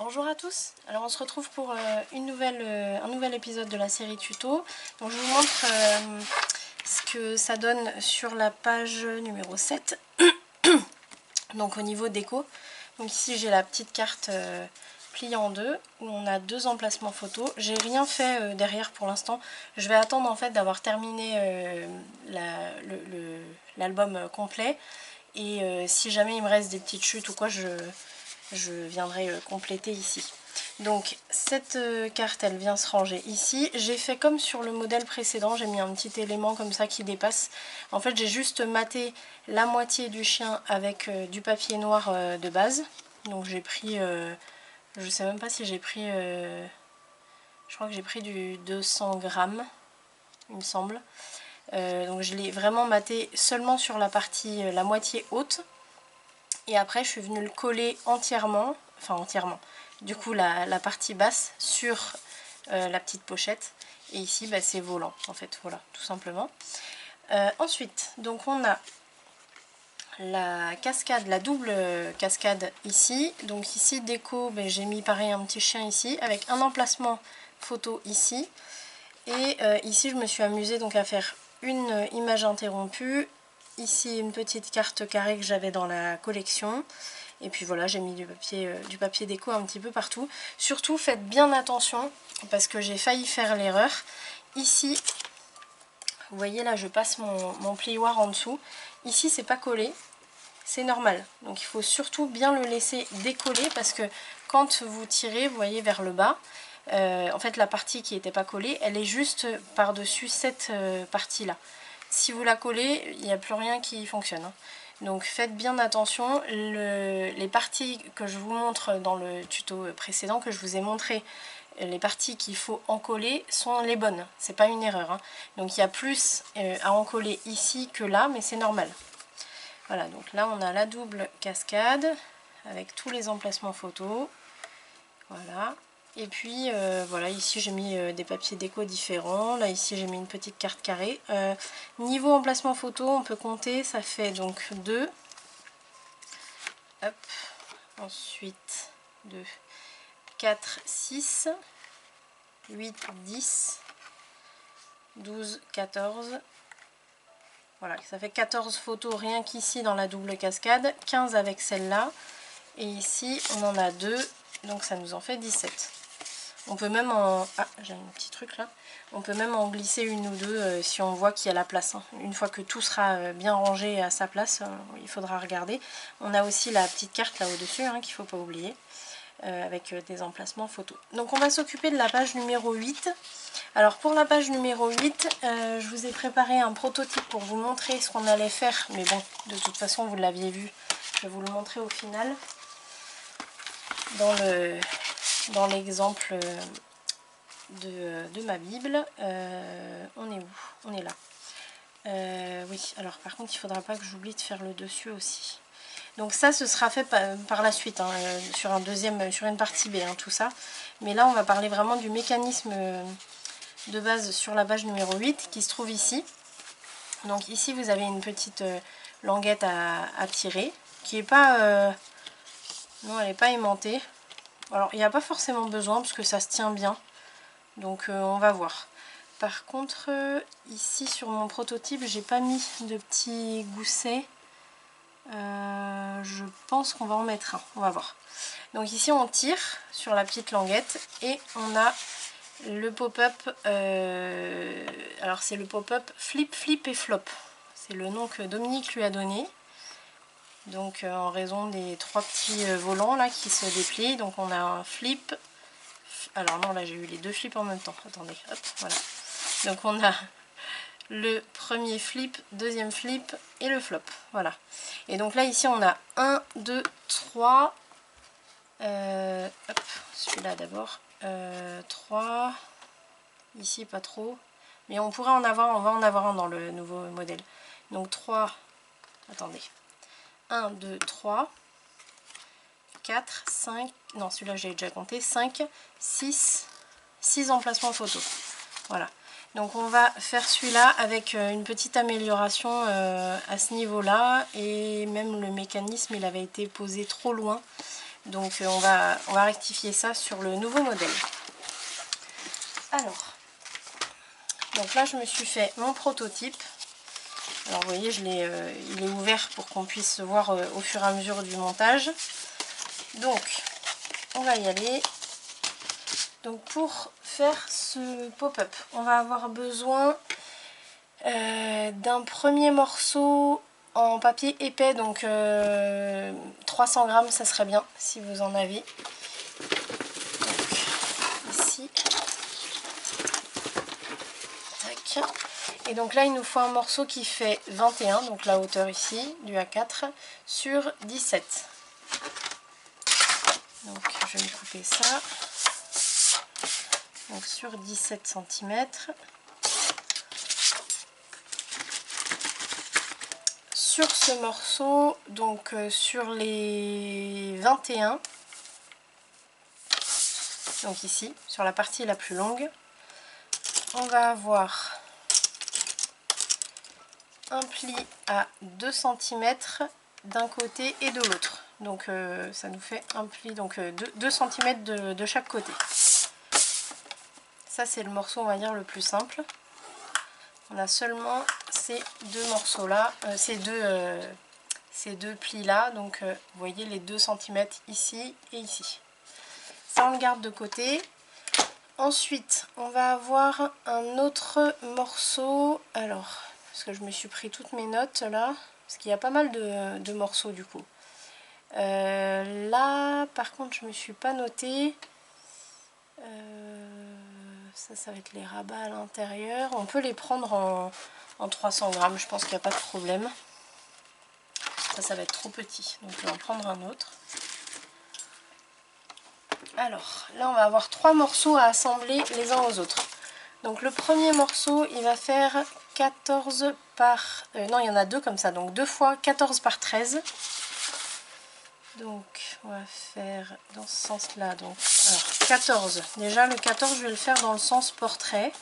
Bonjour à tous, alors on se retrouve pour un nouvel épisode de la série tuto. Donc je vous montre ce que ça donne sur la page numéro 7, donc au niveau déco. Donc ici j'ai la petite carte pliée en deux, où on a deux emplacements photos. J'ai rien fait derrière pour l'instant, je vais attendre en fait d'avoir terminé l'album complet. Et si jamais il me reste des petites chutes ou quoi, je viendrai compléter ici. Donc cette carte elle vient se ranger ici. J'ai fait comme sur le modèle précédent, j'ai mis un petit élément comme ça qui dépasse. En fait j'ai juste maté la moitié du chien avec du papier noir de base. Donc j'ai pris, je sais même pas si j'ai pris, je crois que j'ai pris du 200 grammes il me semble. Donc je l'ai vraiment maté seulement sur la partie, la moitié haute. Et après je suis venue le coller entièrement, enfin entièrement, du coup la partie basse sur la petite pochette. Et ici bah, c'est volant en fait, voilà, tout simplement. Ensuite, donc on a la cascade, la double cascade ici. Donc ici déco, bah, j'ai mis pareil un petit chien ici, avec un emplacement photo ici. Et ici je me suis amusée donc à faire une image interrompue. Ici une petite carte carrée que j'avais dans la collection. Et puis voilà, j'ai mis du papier déco un petit peu partout. Surtout faites bien attention parce que j'ai failli faire l'erreur. Ici, vous voyez là je passe mon plioir en dessous. Ici c'est pas collé, c'est normal. Donc il faut surtout bien le laisser décoller parce que quand vous tirez, vous voyez vers le bas, en fait la partie qui n'était pas collée, elle est juste par-dessus cette partie là. Si vous la collez, il n'y a plus rien qui fonctionne. Donc faites bien attention, les parties que je vous montre dans le tuto précédent, que je vous ai montré, les parties qu'il faut encoller sont les bonnes, c'est pas une erreur. Donc il y a plus à encoller ici que là, mais c'est normal. Voilà, donc là on a la double cascade avec tous les emplacements photos. Voilà. Et puis voilà, ici j'ai mis des papiers déco différents. Là ici j'ai mis une petite carte carrée. Niveau emplacement photo, on peut compter, ça fait donc 2. Hop. Ensuite 2, 4, 6, 8, 10, 12, 14. Voilà, ça fait 14 photos rien qu'ici dans la double cascade, 15 avec celle-là. Et ici on en a 2, donc ça nous en fait 17. On peut même en... Ah, j'ai un petit truc là. On peut même en glisser une ou deux si on voit qu'il y a la place. Une fois que tout sera bien rangé à sa place, il faudra regarder. On a aussi la petite carte là au-dessus qu'il ne faut pas oublier, avec des emplacements photos. Donc on va s'occuper de la page numéro 8. Alors pour la page numéro 8, je vous ai préparé un prototype pour vous montrer ce qu'on allait faire. Mais bon, de toute façon vous l'aviez vu, je vais vous le montrer au final. Dans l'exemple de ma Bible. On est où? On est là. Oui, alors par contre il ne faudra pas que j'oublie de faire le dessus aussi. Donc ça ce sera fait par la suite, sur une partie B, tout ça. Mais là on va parler vraiment du mécanisme de base sur la page numéro 8 qui se trouve ici. Donc ici vous avez une petite languette à tirer qui est pas... non, elle n'est pas aimantée. Alors il n'y a pas forcément besoin parce que ça se tient bien. Donc on va voir. Par contre ici sur mon prototype j'ai pas mis de petits goussets. Je pense qu'on va en mettre un. On va voir. Donc ici on tire sur la petite languette et on a le pop-up. Alors c'est le pop-up Flip, Flip et Flop. C'est le nom que Dominique lui a donné. Donc en raison des 3 petits volants là qui se déplient. Donc on a un flip. Alors non, là j'ai eu les 2 flips en même temps. Attendez, hop, voilà. Donc on a le premier flip, deuxième flip et le flop. Voilà. Et donc là ici on a 1, 2, 3. Hop, celui-là d'abord. 3. Ici pas trop. Mais on pourrait en avoir, on va en avoir un dans le nouveau modèle. Donc 3. Attendez. 1, 2, 3. 4, 5, non celui-là j'ai déjà compté, 5, 6 emplacements photo. Voilà, donc on va faire celui-là avec une petite amélioration à ce niveau-là, et même le mécanisme il avait été posé trop loin, Donc on va rectifier ça sur le nouveau modèle. Alors, donc là je me suis fait mon prototype. Alors vous voyez, il est ouvert pour qu'on puisse voir au fur et à mesure du montage. Donc on va y aller. Donc pour faire ce pop-up, on va avoir besoin d'un premier morceau en papier épais, donc 300 grammes, ça serait bien si vous en avez. Donc, ici. Tac. Et donc là il nous faut un morceau qui fait 21, donc la hauteur ici du A4 sur 17. Donc je vais couper ça. Donc sur 17 cm. Sur ce morceau, donc sur les 21, donc ici, sur la partie la plus longue, on va avoir un pli à 2 cm d'un côté et de l'autre. Donc ça nous fait un pli, donc 2 cm de chaque côté. Ça c'est le morceau, on va dire, le plus simple. On a seulement ces deux morceaux là, ces deux plis là, donc vous voyez les 2 cm ici et ici. Ça on le garde de côté. Ensuite on va avoir un autre morceau, alors parce que je me suis pris toutes mes notes là, parce qu'il y a pas mal de morceaux du coup. Là par contre je me suis pas noté. Ça va être les rabats à l'intérieur. On peut les prendre en 300 grammes, je pense qu'il n'y a pas de problème. Ça va être trop petit, donc je vais en prendre un autre. Alors là on va avoir 3 morceaux à assembler les uns aux autres. Donc le premier morceau il va faire 14 par... non, il y en a deux comme ça, donc 2 fois 14 par 13. Donc on va faire dans ce sens là, donc alors 14. Déjà le 14 je vais le faire dans le sens portrait.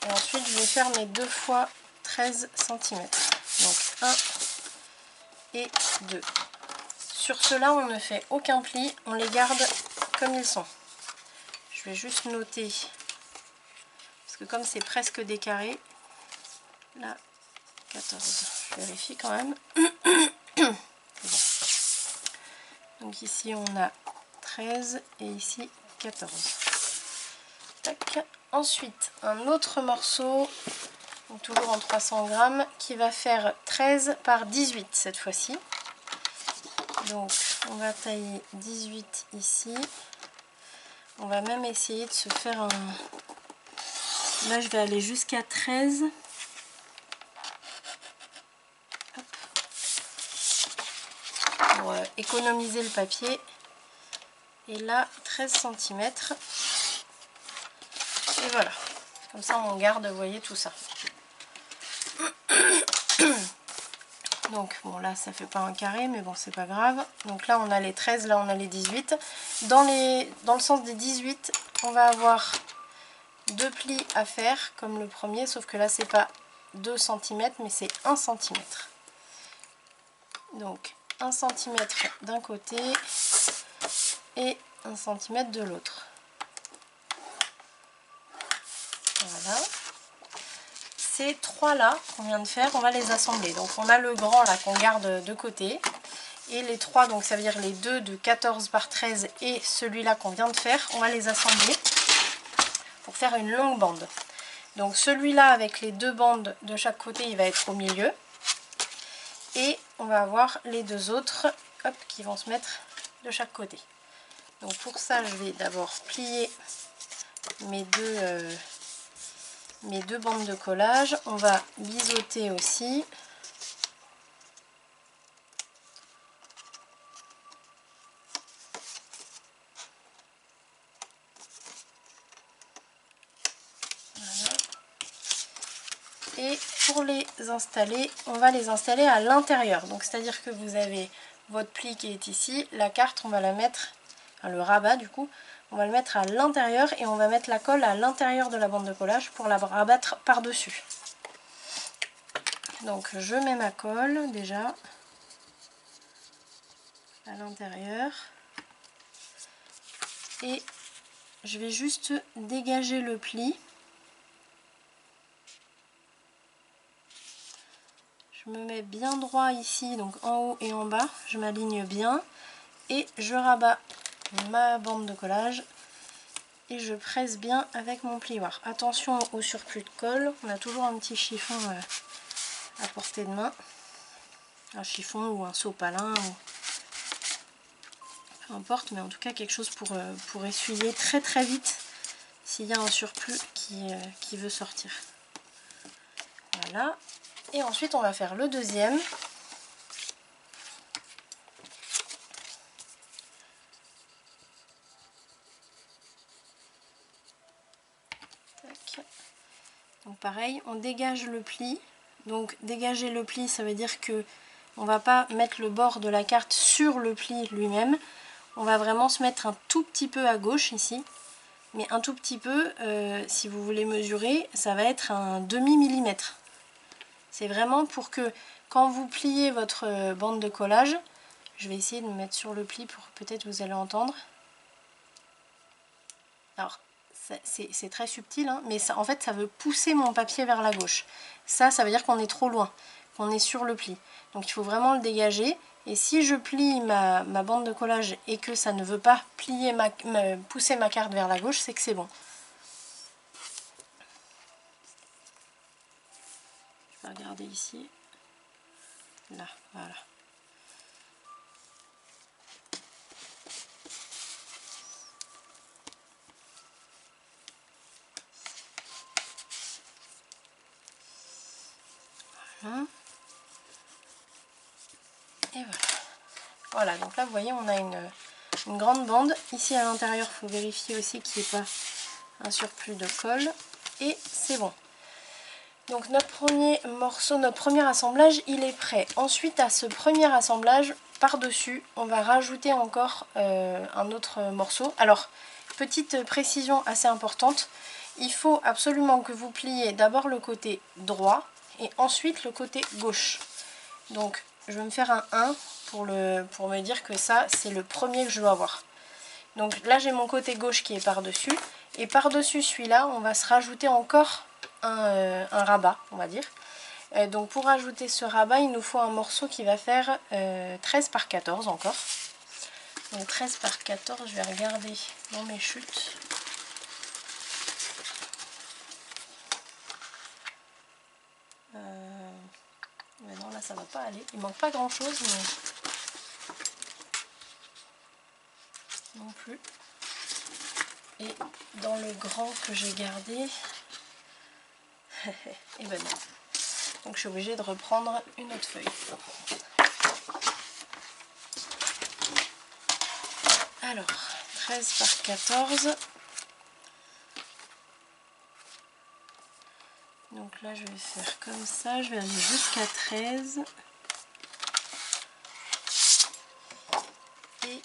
Et ensuite je vais faire mes 2 fois 13 cm. Donc 1 et 2. Sur ceux-là on ne fait aucun pli, on les garde comme ils sont. Je vais juste noter, parce que comme c'est presque des carrés, là 14, je vérifie quand même. Bon. Donc ici on a 13 et ici 14. Tac. Ensuite un autre morceau, donc toujours en 300 grammes, qui va faire 13 par 18 cette fois-ci. Donc on va tailler 18 ici. On va même essayer de se faire un... Là je vais aller jusqu'à 13. Hop. Pour économiser le papier. Et là 13 cm. Et voilà. Comme ça on garde, vous voyez, tout ça. Donc bon, là ça fait pas un carré, mais bon c'est pas grave. Donc là on a les 13, là on a les 18. Dans le sens des 18, on va avoir 2 plis à faire comme le premier, sauf que là c'est pas 2 cm mais c'est 1 cm. Donc 1 cm d'un côté et 1 cm de l'autre. Voilà. Ces trois là qu'on vient de faire, on va les assembler. Donc on a le grand là qu'on garde de côté, et les trois, donc ça veut dire les deux de 14 par 13 et celui-là qu'on vient de faire, on va les assembler pour faire une longue bande. Donc celui-là avec les deux bandes de chaque côté, il va être au milieu, et on va avoir les deux autres, hop, qui vont se mettre de chaque côté. Donc pour ça je vais d'abord plier mes deux bandes de collage. On va biseauter aussi. Voilà. Et pour les installer, on va les installer à l'intérieur. Donc c'est-à-dire que vous avez votre pli qui est ici, la carte on va la mettre, enfin, le rabat du coup, on va le mettre à l'intérieur et on va mettre la colle à l'intérieur de la bande de collage pour la rabattre par-dessus. Donc je mets ma colle déjà. à l'intérieur. Et je vais juste dégager le pli. Je me mets bien droit ici, donc en haut et en bas, je m'aligne bien et je rabats ma bande de collage et je presse bien avec mon plioir. Attention au surplus de colle, on a toujours un petit chiffon à portée de main, un chiffon ou un sopalin, ou... peu importe, mais en tout cas quelque chose pour essuyer très très vite s'il y a un surplus qui veut sortir. Voilà. Et ensuite on va faire le deuxième. Tac. Donc pareil, on dégage le pli. Donc dégager le pli, ça veut dire que on va pas mettre le bord de la carte sur le pli lui-même. On va vraiment se mettre un tout petit peu à gauche ici. Mais un tout petit peu, si vous voulez mesurer, ça va être un demi-millimètre. C'est vraiment pour que quand vous pliez votre bande de collage, je vais essayer de me mettre sur le pli pour peut-être vous allez entendre. Alors, c'est très subtil, hein, mais ça, en fait, ça veut pousser mon papier vers la gauche. Ça veut dire qu'on est trop loin, qu'on est sur le pli. Donc il faut vraiment le dégager. Et si je plie ma bande de collage et que ça ne veut pas plier pousser ma carte vers la gauche, c'est que c'est bon. Je vais regarder ici. Là, voilà. Voilà. Et voilà. Voilà, donc là vous voyez on a une grande bande. Ici à l'intérieur, il faut vérifier aussi qu'il n'y ait pas un surplus de colle. Et c'est bon. Donc notre premier morceau, notre premier assemblage, il est prêt. Ensuite à ce premier assemblage, par-dessus, on va rajouter encore un autre morceau. Alors, petite précision assez importante, il faut absolument que vous pliez d'abord le côté droit et ensuite le côté gauche. Donc je vais me faire un 1 pour me dire que ça c'est le premier que je dois avoir. Donc là j'ai mon côté gauche qui est par-dessus. Et par-dessus celui-là, on va se rajouter encore un rabat, on va dire. Donc pour rajouter ce rabat, il nous faut un morceau qui va faire 13 par 14 encore. Donc 13 par 14, je vais regarder dans mes chutes. Mais non, là ça va pas aller. Il manque pas grand chose, mais non plus. Et dans le grand que j'ai gardé, et ben non. Donc je suis obligée de reprendre une autre feuille. Alors, 13 par 14. Donc là je vais faire comme ça, je vais aller jusqu'à 13. Et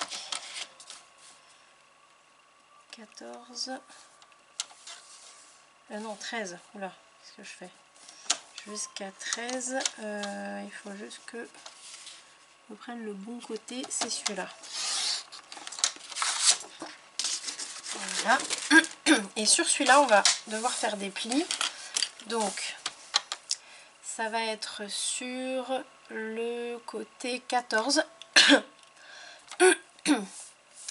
14. Non, 13. Oula, qu'est-ce que je fais? Jusqu'à 13. Il faut juste que je prenne le bon côté, c'est celui-là. Voilà. Et sur celui-là, on va devoir faire des plis. Donc, ça va être sur le côté 14.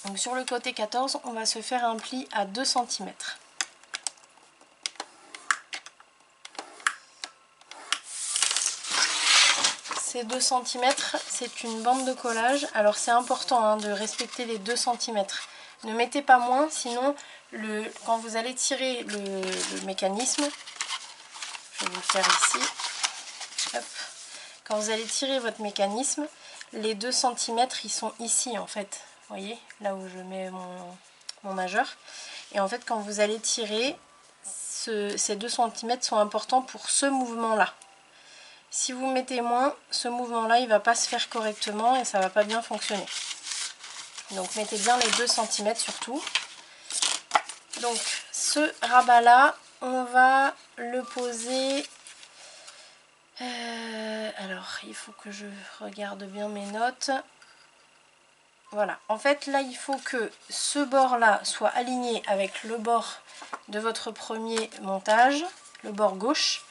Donc sur le côté 14, on va se faire un pli à 2 cm. Ces 2 cm, c'est une bande de collage. Alors c'est important hein, de respecter les 2 cm. Ne mettez pas moins, sinon quand vous allez tirer le mécanisme, je vais vous le faire ici. Hop. Quand vous allez tirer votre mécanisme, les 2 cm ils sont ici en fait. Vous voyez, là où je mets mon majeur. Et en fait, quand vous allez tirer, ces 2 cm sont importants pour ce mouvement-là. Si vous mettez moins, ce mouvement-là, il ne va pas se faire correctement et ça ne va pas bien fonctionner. Donc, mettez bien les 2 cm surtout. Donc, ce rabat-là, on va le poser... alors, il faut que je regarde bien mes notes. Voilà, en fait là il faut que ce bord là soit aligné avec le bord de votre premier montage, le bord gauche,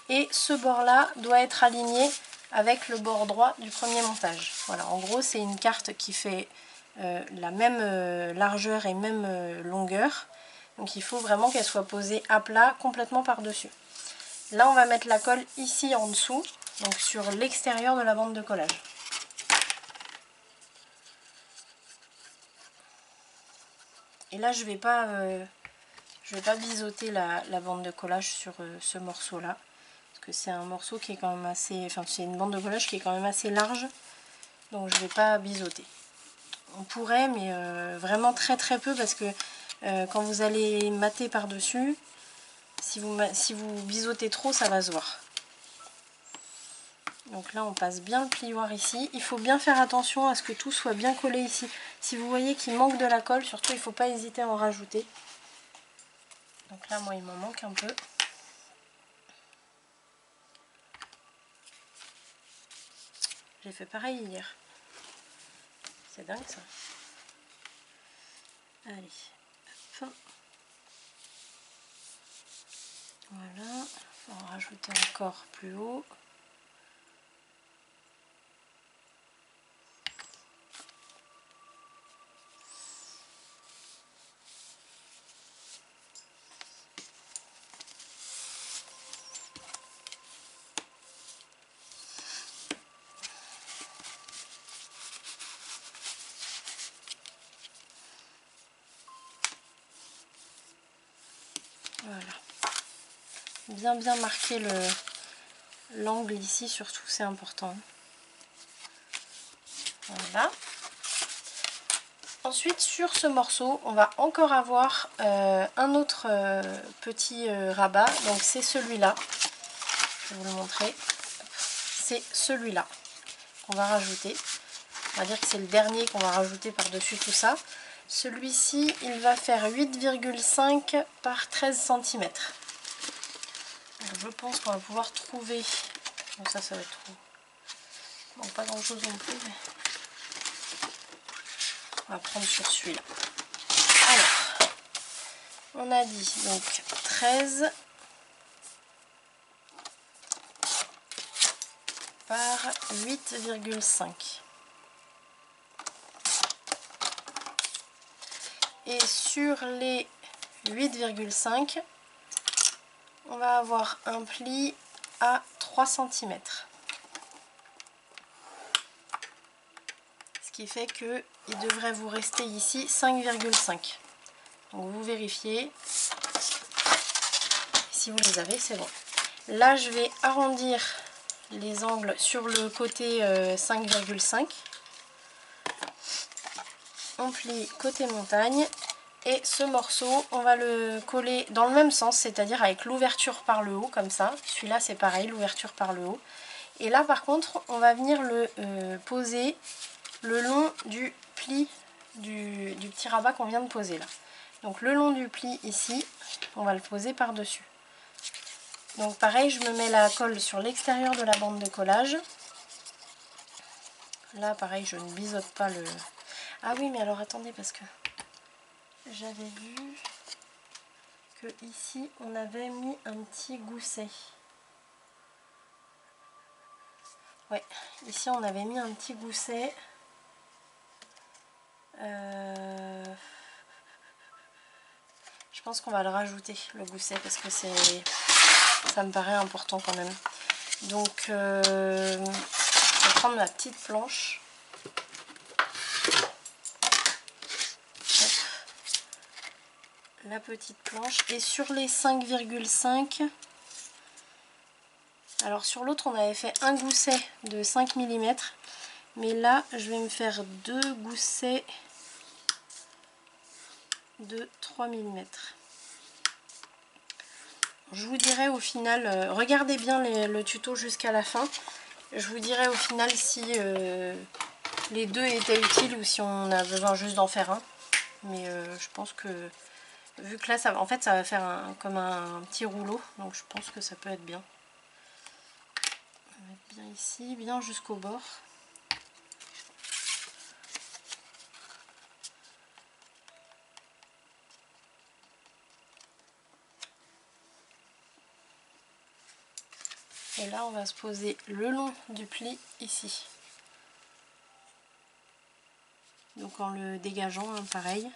et ce bord là doit être aligné avec le bord droit du premier montage. Voilà, en gros c'est une carte qui fait la même largeur et même longueur, donc il faut vraiment qu'elle soit posée à plat complètement par dessus. Là on va mettre la colle ici en dessous, donc sur l'extérieur de la bande de collage. Et là je vais pas biseauter la bande de collage sur ce morceau là, parce que c'est un morceau qui est quand même assez, enfin c'est une bande de collage qui est quand même assez large, donc je vais pas biseauter. On pourrait, mais vraiment très très peu, parce que quand vous allez mater par dessus, si vous biseautez trop, ça va se voir. Donc là on passe bien le plioir ici, il faut bien faire attention à ce que tout soit bien collé ici. Si vous voyez qu'il manque de la colle, surtout il ne faut pas hésiter à en rajouter. Donc là moi il m'en manque un peu. J'ai fait pareil hier. C'est dingue ça. Allez, hop. Voilà, on va en rajouter encore plus haut. Voilà. Bien marquer l'angle ici, surtout, c'est important. Voilà. Ensuite, sur ce morceau, on va encore avoir un autre petit rabat. Donc c'est celui-là. Je vais vous le montrer. C'est celui-là qu'on va rajouter. On va dire que c'est le dernier qu'on va rajouter par-dessus tout ça. Celui-ci, il va faire 8,5 par 13 cm. Je pense qu'on va pouvoir trouver... Bon, ça va être trop... Bon, pas grand-chose non plus, mais... On va prendre sur celui-là. Alors, on a dit donc 13 par 8,5. Et sur les 8,5, on va avoir un pli à 3 cm. Ce qui fait que il devrait vous rester ici 5,5. Donc vous vérifiez. Si vous les avez, c'est bon. Là, je vais arrondir les angles sur le côté 5,5. On plie côté montagne. Et ce morceau, on va le coller dans le même sens, c'est-à-dire avec l'ouverture par le haut, comme ça. Celui-là, c'est pareil, l'ouverture par le haut. Et là, par contre, on va venir le poser le long du pli du petit rabat qu'on vient de poser là. Donc le long du pli ici, on va le poser par-dessus. Donc pareil, je me mets la colle sur l'extérieur de la bande de collage. Là, pareil, je ne biseaute pas le... Ah oui, mais alors attendez, parce que j'avais vu que ici, on avait mis un petit gousset. Ouais, ici, on avait mis un petit gousset. Je pense qu'on va le rajouter, le gousset, parce que ça me paraît important quand même. Donc, je vais prendre ma petite planche. Hop. La petite planche. Et sur les 5,5, alors sur l'autre, on avait fait un gousset de 5 mm. Mais là, je vais me faire deux goussets de 3 mm. Je vous dirai au final, regardez bien le tuto jusqu'à la fin. Je vous dirai au final si les deux étaient utiles ou si on a besoin juste d'en faire un. Mais je pense que, vu que là, en fait, ça va faire comme un petit rouleau. Donc je pense que ça peut être bien. On va mettre bien ici, bien jusqu'au bord. Et là on va se poser le long du pli ici. Donc en le dégageant, hein, pareil.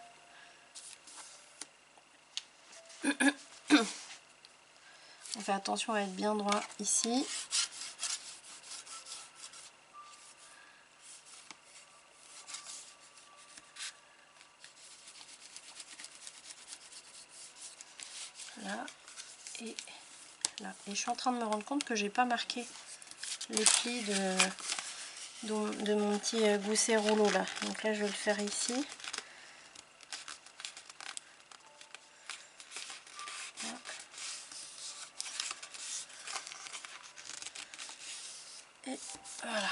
On fait attention à être bien droit ici. Là et là. Et je suis en train de me rendre compte que j'ai pas marqué les plis de mon petit gousset rouleau là. Donc là je vais le faire ici. Et voilà.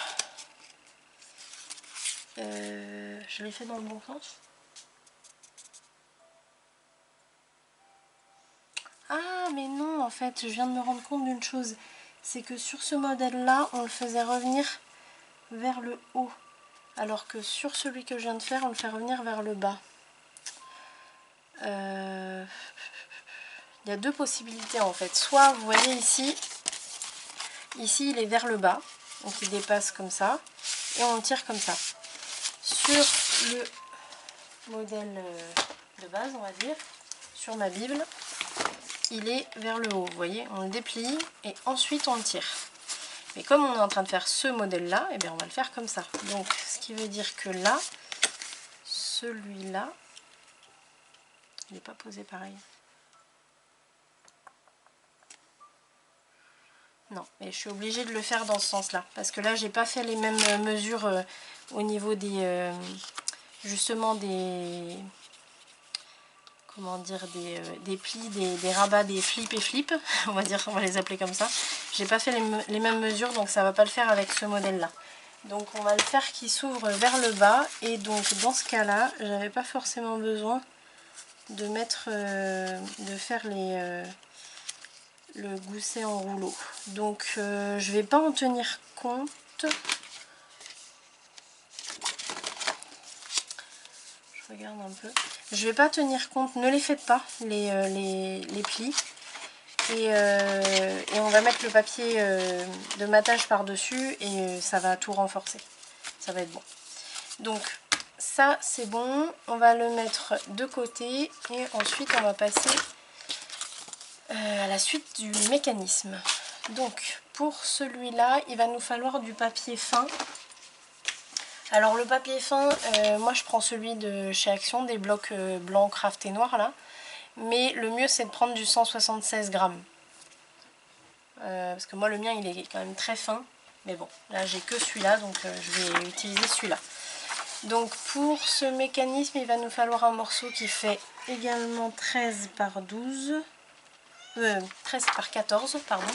Je l'ai fait dans le bon sens. Ah mais non, en fait je viens de me rendre compte d'une chose, c'est que sur ce modèle là on le faisait revenir vers le haut, alors que sur celui que je viens de faire on le fait revenir vers le bas. Il y a deux possibilités en fait, soit vous voyez ici il est vers le bas, donc il dépasse comme ça et on le tire comme ça. Sur le modèle de base on va dire, sur ma Bible, il est vers le haut, vous voyez, on le déplie et ensuite on le tire. Mais comme on est en train de faire ce modèle là, et bien on va le faire comme ça. Donc ce qui veut dire que là, celui-là, il n'est pas posé pareil. Non, mais je suis obligée de le faire dans ce sens-là, parce que là j'ai pas fait les mêmes mesures au niveau des justement des comment dire, des plis, des rabats, des flips et flips, on va les appeler comme ça. J'ai pas fait les mêmes mesures, donc ça va pas le faire avec ce modèle là. Donc on va le faire qui s'ouvre vers le bas, et donc dans ce cas là j'avais pas forcément besoin de mettre de faire le gousset en rouleau. Donc je vais pas en tenir compte. Je regarde un peu. Je vais pas tenir compte, ne les faites pas les plis. Et on va mettre le papier de matage par dessus et ça va tout renforcer. Ça va être bon. Donc ça c'est bon. On va le mettre de côté et ensuite on va passer à la suite du mécanisme. Donc pour celui-là il va nous falloir du papier fin. Alors le papier fin, moi je prends celui de chez Action, des blocs blancs craftés noirs là. Mais le mieux c'est de prendre du 176 grammes. Parce que moi le mien il est quand même très fin. Mais bon, là j'ai que celui-là, donc je vais utiliser celui-là. Donc pour ce mécanisme, il va nous falloir un morceau qui fait également 13 par 12. 13 par 14, pardon.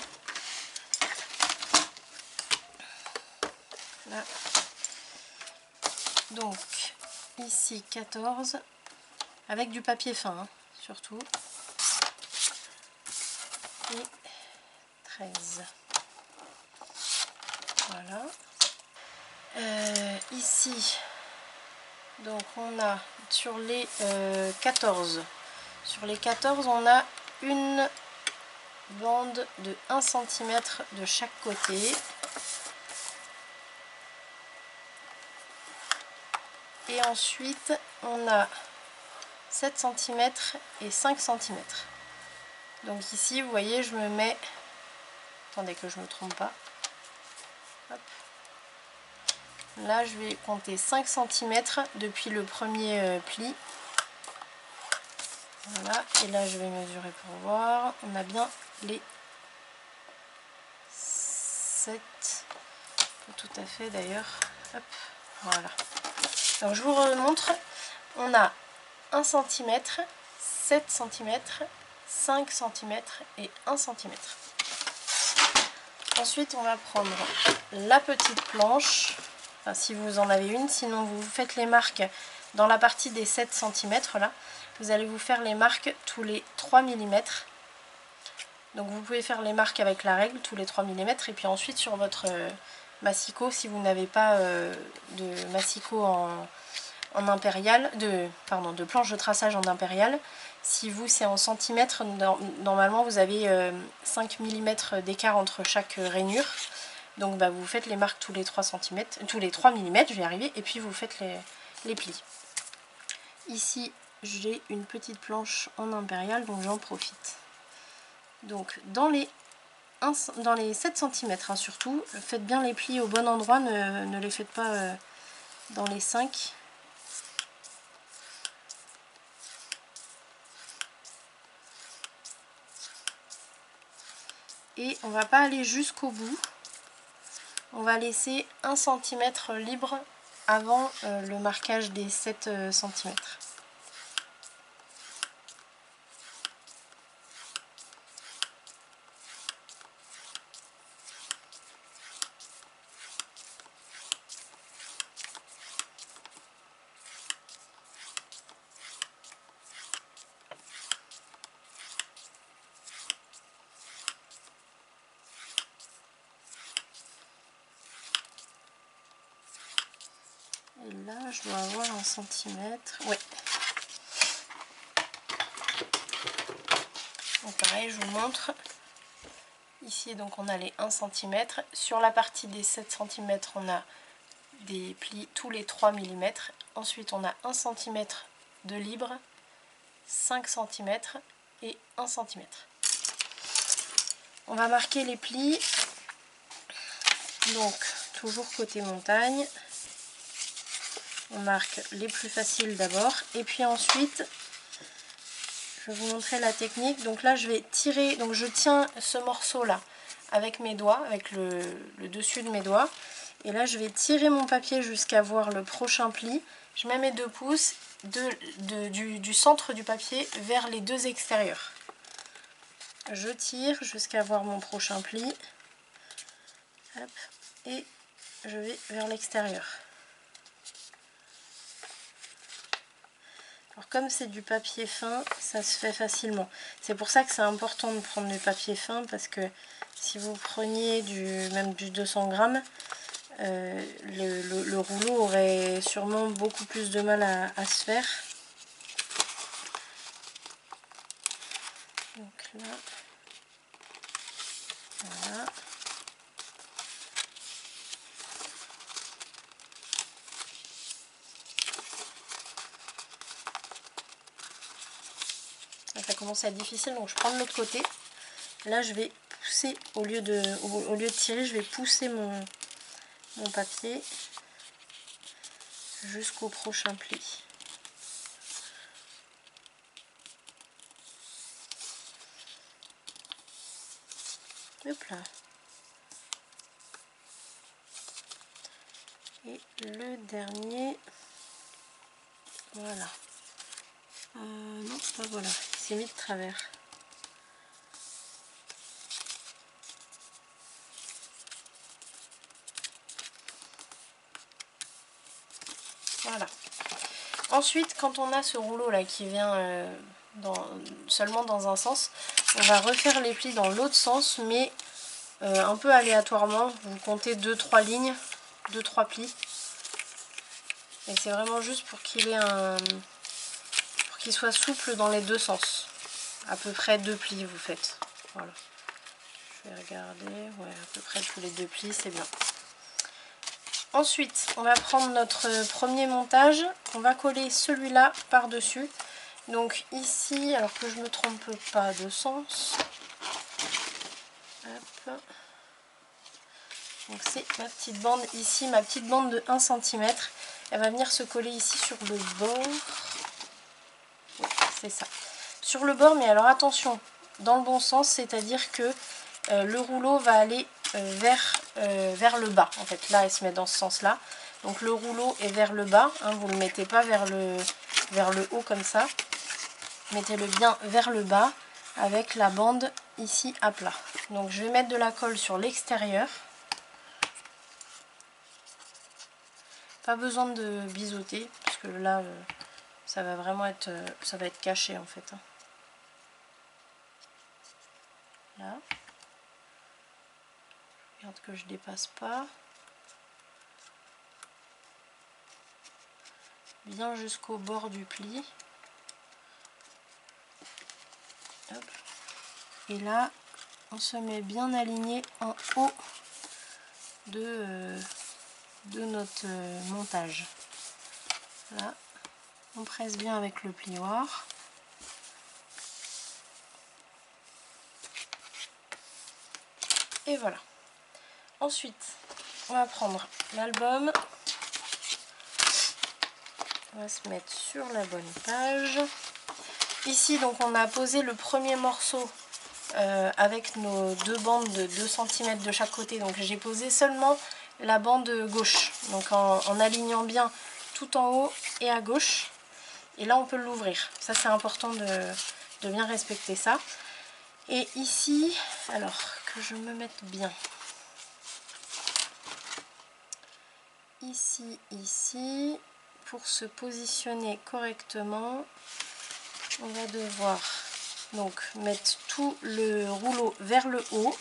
Là. Donc ici 14 avec du papier fin hein, surtout, et 13, voilà. Ici donc on a sur les 14 on a une bande de 1 cm de chaque côté. Et ensuite, on a 7 cm et 5 cm. Donc ici, vous voyez, je me mets... Attendez que je ne me trompe pas. Hop. Là, je vais compter 5 cm depuis le premier pli. Voilà. Et là, je vais mesurer pour voir. On a bien les 7. Pas tout à fait d'ailleurs. Hop. Voilà. Donc je vous remontre, on a 1 cm, 7 cm, 5 cm et 1 cm. Ensuite on va prendre la petite planche, enfin, si vous en avez une, sinon vous faites les marques dans la partie des 7 cm là. Vous allez vous faire les marques tous les 3 mm. Donc vous pouvez faire les marques avec la règle tous les 3 mm et puis ensuite sur votre massicot, si vous n'avez pas de massicot en impérial, de planche de traçage en impérial. Si vous c'est en centimètres, normalement vous avez 5 mm d'écart entre chaque rainure. Donc bah, vous faites les marques tous les 3 cm, tous les 3 mm, je vais y arriver, et puis vous faites les plis. Ici j'ai une petite planche en impérial, donc j'en profite. Donc dans les 7 cm hein, surtout, faites bien les plis au bon endroit, ne les faites pas dans les 5. Et on va pas aller jusqu'au bout, on va laisser 1 cm libre avant le marquage des 7 cm. Et là, je dois avoir 1 cm. Oui. Donc pareil, je vous montre. Ici, donc on a les 1 cm. Sur la partie des 7 cm, on a des plis tous les 3 mm. Ensuite, on a 1 cm de libre, 5 cm et 1 cm. On va marquer les plis. Donc, toujours côté montagne. On marque les plus faciles d'abord et puis ensuite je vais vous montrer la technique. Donc là je vais tirer, donc je tiens ce morceau là avec mes doigts, avec le dessus de mes doigts, et là je vais tirer mon papier jusqu'à voir le prochain pli. Je mets mes 2 pouces du centre du papier vers les 2 extérieurs. Je tire jusqu'à voir mon prochain pli. Hop, et je vais vers l'extérieur. Alors comme c'est du papier fin, ça se fait facilement. C'est pour ça que c'est important de prendre du papier fin, parce que si vous preniez même du 200 grammes, le rouleau aurait sûrement beaucoup plus de mal à se faire. Donc là, voilà. Ça commence à être difficile, donc je prends de l'autre côté. Là je vais pousser, au lieu de tirer, je vais pousser mon papier jusqu'au prochain pli. Hop là. Et le dernier, voilà. Non, pas voilà, il s'est mis de travers. Voilà. Ensuite, quand on a ce rouleau là qui vient seulement dans un sens, on va refaire les plis dans l'autre sens, mais un peu aléatoirement. Vous comptez 2-3 lignes, 2-3 plis. Et c'est vraiment juste pour qu'il soit souple dans les deux sens. À peu près 2 plis vous faites. Voilà. Je vais regarder. Ouais, à peu près tous les 2 plis, c'est bien. Ensuite, on va prendre notre premier montage, on va coller celui-là par-dessus. Donc ici, alors que je ne me trompe pas de sens, hop. Donc c'est ma petite bande ici, ma petite bande de 1 cm. Elle va venir se coller ici sur le bord. Oui, c'est ça. Sur le bord, mais alors attention, dans le bon sens, c'est-à-dire que le rouleau va aller vers le bas. En fait, là, elle se met dans ce sens-là. Donc le rouleau est vers le bas, hein, vous ne le mettez pas vers le haut comme ça. Mettez-le bien vers le bas avec la bande ici à plat. Donc je vais mettre de la colle sur l'extérieur. Pas besoin de biseauter, parce que là, ça va vraiment être, ça va être caché en fait. Là. Je regarde que je dépasse pas. bien jusqu'au bord du pli. Hop. Et là, on se met bien aligné en haut de notre montage. Là, on presse bien avec le plioir. Et voilà. Ensuite, on va prendre l'album. On va se mettre sur la bonne page. Ici, donc, on a posé le premier morceau avec nos deux bandes de 2 cm de chaque côté. Donc, j'ai posé seulement la bande gauche. Donc, en alignant bien tout en haut et à gauche. Et là, on peut l'ouvrir. Ça, c'est important de bien respecter ça. Et ici, alors que je me mette bien. Ici, pour se positionner correctement, on va devoir donc mettre tout le rouleau vers le haut,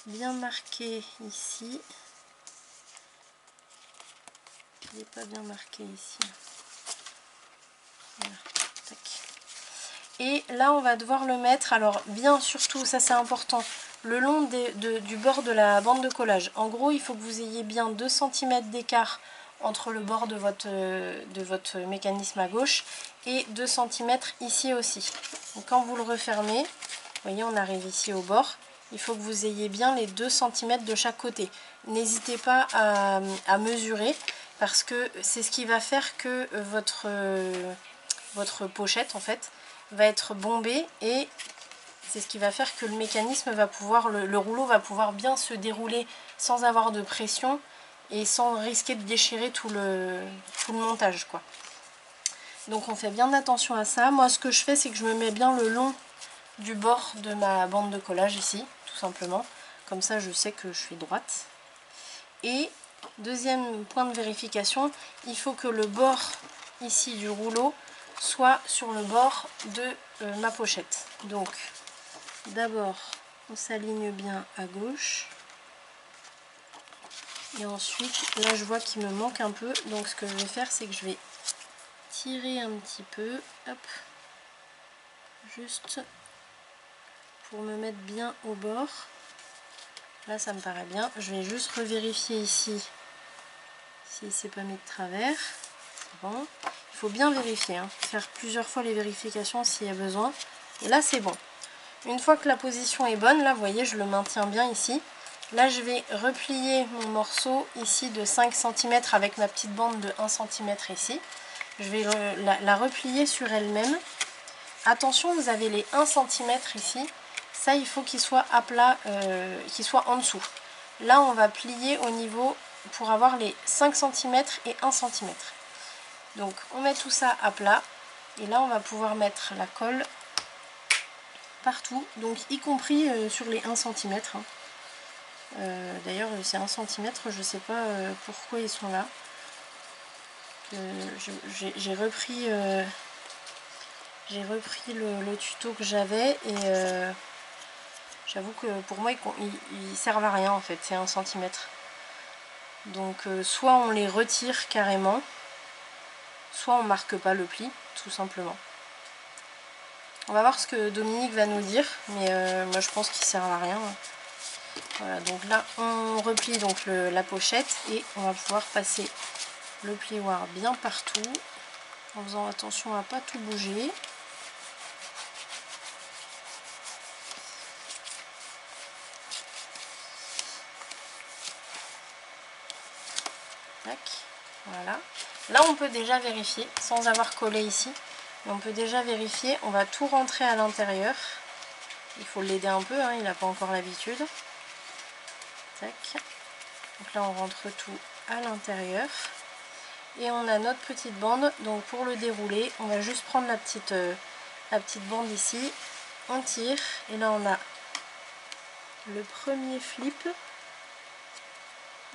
bien marqué ici. Il n'est pas bien marqué ici. Voilà. Tac. Et là, on va devoir le mettre, alors bien surtout, ça c'est important, le long du bord de la bande de collage. En gros, il faut que vous ayez bien 2 cm d'écart entre le bord de votre mécanisme à gauche et 2 cm ici aussi. Donc quand vous le refermez, vous voyez, on arrive ici au bord, il faut que vous ayez bien les 2 cm de chaque côté. N'hésitez pas à mesurer parce que c'est ce qui va faire que votre pochette en fait va être bombée et c'est ce qui va faire que le mécanisme va pouvoir, le rouleau va pouvoir bien se dérouler sans avoir de pression et sans risquer de déchirer tout le montage, quoi. Donc on fait bien attention à ça. Moi ce que je fais, c'est que je me mets bien le long du bord de ma bande de collage ici, tout simplement. Comme ça je sais que je suis droite. Et deuxième point de vérification, il faut que le bord ici du rouleau soit sur le bord de ma pochette. Donc d'abord on s'aligne bien à gauche et ensuite là je vois qu'il me manque un peu, donc ce que je vais faire, c'est que je vais tirer un petit peu, hop, juste pour me mettre bien au bord. Là ça me paraît bien. Je vais juste revérifier ici si c'est pas mis de travers. C'est bon. Il faut bien vérifier, hein. Faire plusieurs fois les vérifications s'il y a besoin. Et là c'est bon. Une fois que la position est bonne, là vous voyez, je le maintiens bien ici. Là je vais replier mon morceau ici de 5 cm avec ma petite bande de 1 cm ici. Je vais la replier sur elle-même. Attention, vous avez les 1 cm ici. Ça, il faut qu'il soit à plat, qu'il soit en dessous. Là, on va plier au niveau pour avoir les 5 cm et 1 cm. Donc, on met tout ça à plat. Et là, on va pouvoir mettre la colle partout. Donc, y compris sur les 1 cm. Hein. D'ailleurs, c'est 1 cm. Je ne sais pas pourquoi ils sont là. J'ai repris... le tuto que j'avais et j'avoue que pour moi ils servent à rien en fait, c'est 1 cm. Donc soit on les retire carrément, soit on marque pas le pli, tout simplement. On va voir ce que Dominique va nous dire, mais moi je pense qu'ils servent à rien. Voilà, donc là on replie donc la pochette et on va pouvoir passer le plioir bien partout, en faisant attention à pas tout bouger. Tac, voilà. Là on peut déjà vérifier sans avoir collé ici, mais on peut déjà vérifier. On va tout rentrer à l'intérieur. Il faut l'aider un peu, hein, il n'a pas encore l'habitude. Tac. Donc là on rentre tout à l'intérieur et on a notre petite bande. Donc pour le dérouler, on va juste prendre la petite bande ici, on tire et là on a le premier flip.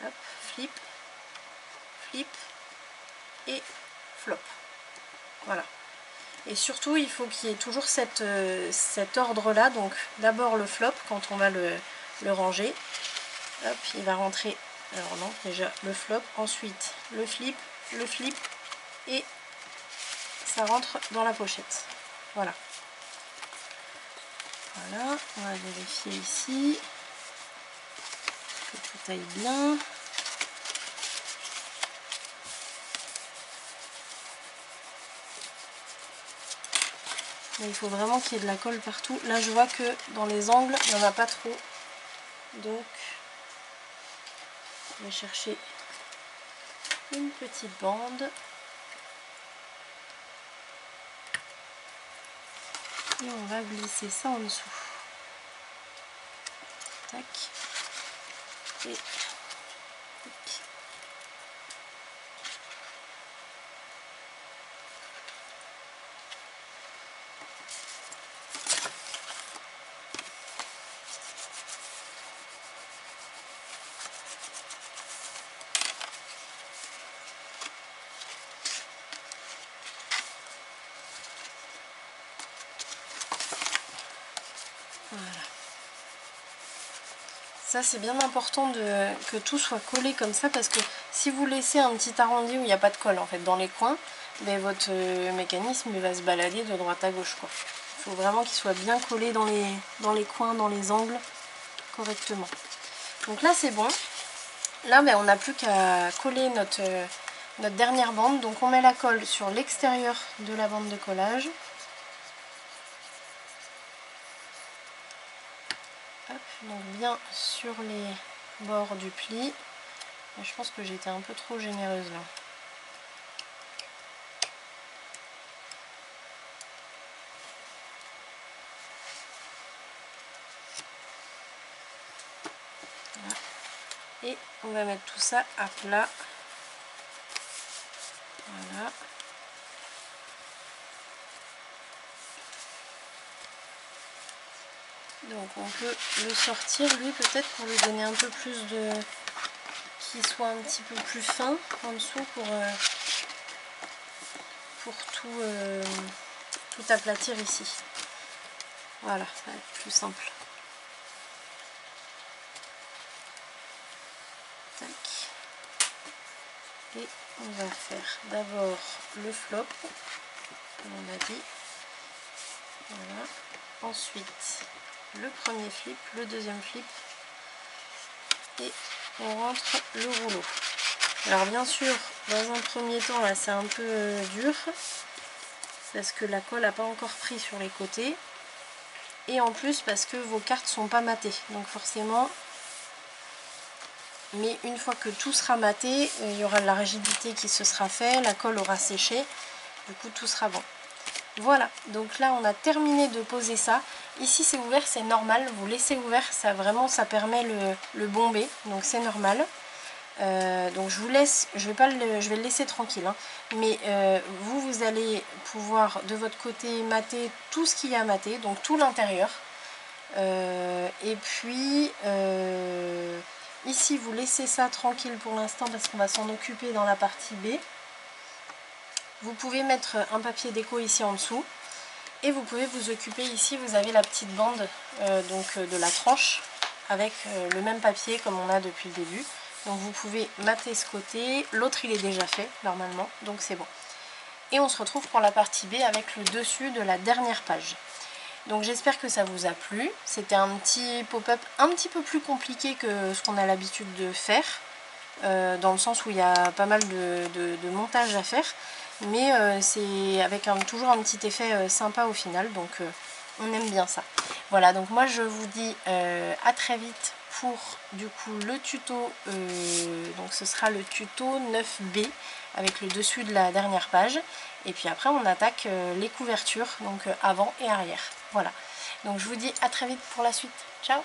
Hop, flip, flip et flop. Voilà. Et surtout il faut qu'il y ait toujours cet ordre là. Donc d'abord le flop quand on va le ranger. Hop, il va rentrer. Alors non, déjà le flop, ensuite le flip et ça rentre dans la pochette. Voilà. Voilà, on va vérifier ici que tout aille bien. Mais il faut vraiment qu'il y ait de la colle partout. Là je vois que dans les angles il n'y en a pas trop. Donc je vais chercher une petite bande. Et on va glisser ça en dessous. Tac. Et tac. Voilà. Ça c'est bien important que tout soit collé comme ça, parce que si vous laissez un petit arrondi où il n'y a pas de colle en fait dans les coins, ben, votre mécanisme il va se balader de droite à gauche, quoi. Il faut vraiment qu'il soit bien collé dans les coins, dans les angles correctement. Donc là c'est bon. Là ben, on n'a plus qu'à coller notre dernière bande. Donc on met la colle sur l'extérieur de la bande de collage. Hop, donc bien sur les bords du pli. Je pense que j'ai été un peu trop généreuse là. Voilà. Et on va mettre tout ça à plat. Voilà. Donc on peut le sortir lui peut-être pour lui donner un peu plus de... qu'il soit un petit peu plus fin en dessous pour tout, tout aplatir ici. Voilà, ça va être plus simple. Tac. Et on va faire d'abord le flop, comme on a dit. Voilà. Ensuite le premier flip, le deuxième flip, et on rentre le rouleau. Alors bien sûr, dans un premier temps, là c'est un peu dur, parce que la colle n'a pas encore pris sur les côtés, et en plus parce que vos cartes sont pas matées, donc forcément, mais une fois que tout sera maté, il y aura de la rigidité qui se sera fait, la colle aura séché, du coup tout sera bon. Voilà, donc là on a terminé de poser ça. Ici c'est ouvert, c'est normal, vous laissez ouvert, ça vraiment ça permet le bomber, donc c'est normal. Donc je vous laisse, je vais le laisser tranquille, hein, mais vous allez pouvoir de votre côté mater tout ce qu'il y a à mater, donc tout l'intérieur. Et puis ici vous laissez ça tranquille pour l'instant parce qu'on va s'en occuper dans la partie B. Vous pouvez mettre un papier déco ici en dessous et vous pouvez vous occuper ici, vous avez la petite bande de la tranche avec le même papier comme on a depuis le début. Donc vous pouvez mater ce côté, l'autre il est déjà fait normalement, donc c'est bon. Et on se retrouve pour la partie B avec le dessus de la dernière page. Donc j'espère que ça vous a plu. C'était un petit pop-up un petit peu plus compliqué que ce qu'on a l'habitude de faire, dans le sens où il y a pas mal de montage à faire. Mais c'est avec toujours un petit effet sympa au final, donc on aime bien ça. Voilà, donc moi je vous dis à très vite pour du coup le tuto, donc ce sera le tuto 9B avec le dessus de la dernière page. Et puis après on attaque les couvertures, donc avant et arrière. Voilà, donc je vous dis à très vite pour la suite. Ciao!